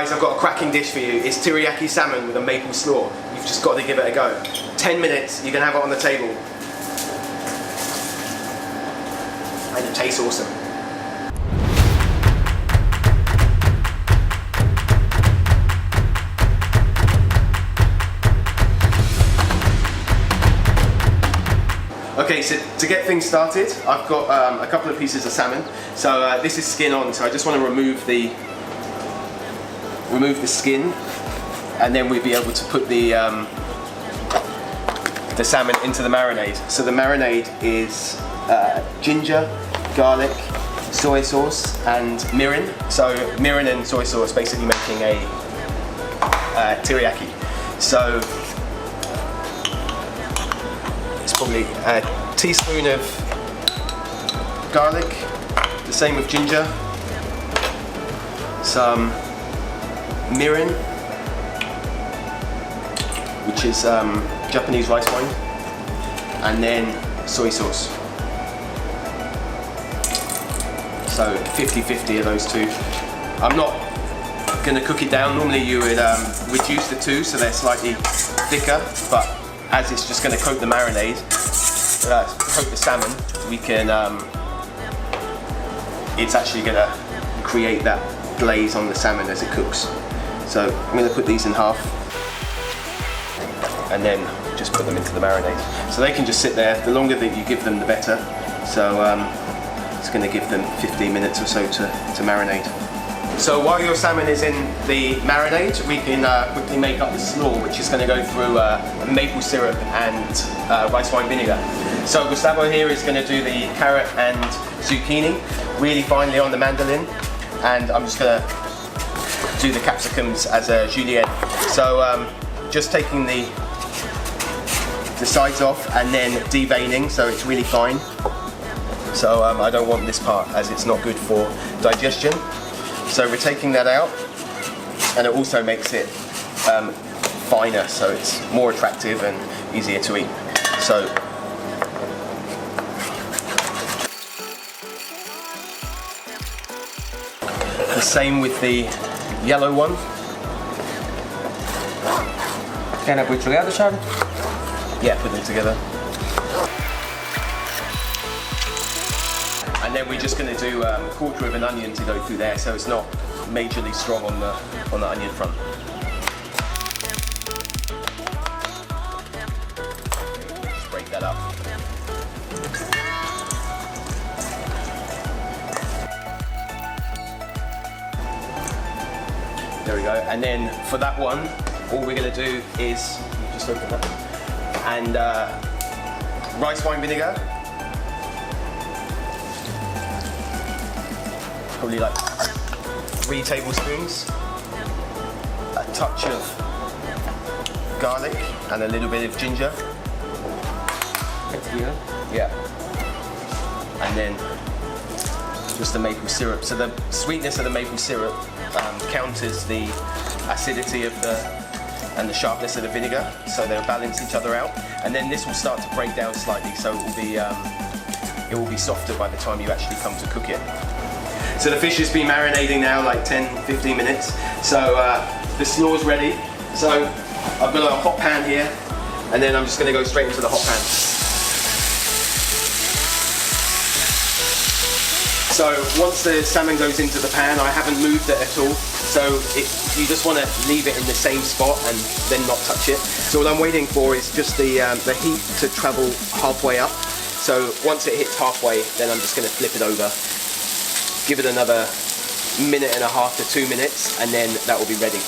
Guys, I've got a cracking dish for you. It's teriyaki salmon with a maple slaw. You've just got to give it a go. 10 minutes, you can have it on the table. And it tastes awesome. Okay, so to get things started, I've got a couple of pieces of salmon. So this is skin on, so I just want to remove the skin, and then we'll be able to put the salmon into the marinade. So the marinade is ginger, garlic, soy sauce, and mirin. So mirin and soy sauce basically making a teriyaki. So it's probably a teaspoon of garlic, the same with ginger, some mirin, which is Japanese rice wine, and then soy sauce. So 50-50 of those two. I'm not going to cook it down. Normally you would reduce the two so they're slightly thicker, but as it's just going to coat the marinade, coat the salmon, we can. It's actually going to create that glaze on the salmon as it cooks. So I'm going to put these in half and then just put them into the marinade. So they can just sit there. The longer that you give them, the better. So it's going to give them 15 minutes or so to marinate. So while your salmon is in the marinade, we can quickly make up the slaw, which is going to go through maple syrup and rice wine vinegar. So Gustavo here is going to do the carrot and zucchini really finely on the mandolin, and I'm just going to do the capsicums as a julienne. So just taking the sides off and then deveining so it's really fine. So I don't want this part as it's not good for digestion. So we're taking that out, and it also makes it finer, so it's more attractive and easier to eat. So the same with the yellow one. Can I put it together, Charlie? Yeah, put them together. And then we're just going to do a quarter of an onion to go through there, so it's not majorly strong on the onion front. Just break that up. There we go. And then for that one, all we're going to do is just open that and rice wine vinegar. Probably like 3 tablespoons, a touch of garlic and a little bit of ginger. Yeah. And then just the maple syrup. So the sweetness of the maple syrup counters the acidity of and the sharpness of the vinegar, so they'll balance each other out. And then this will start to break down slightly, so it will be softer by the time you actually come to cook it. So the fish has been marinating now like 10-15 minutes. So the slaw's ready. So I've got a hot pan here, and then I'm just going to go straight into the hot pan. So once the salmon goes into the pan, I haven't moved it at all. So you just want to leave it in the same spot and then not touch it. So what I'm waiting for is just the heat to travel halfway up. So once it hits halfway, then I'm just going to flip it over. Give it another 1.5 to 2 minutes, and then that will be ready.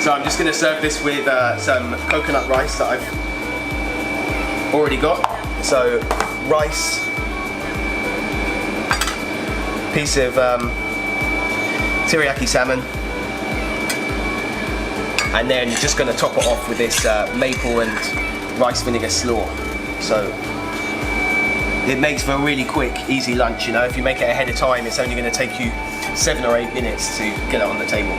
So I'm just going to serve this with some coconut rice that I've already got. So rice, piece of teriyaki salmon, and then just going to top it off with this maple and rice vinegar slaw. So it makes for a really quick, easy lunch. You know, if you make it ahead of time, it's only going to take you 7 or 8 minutes to get it on the table.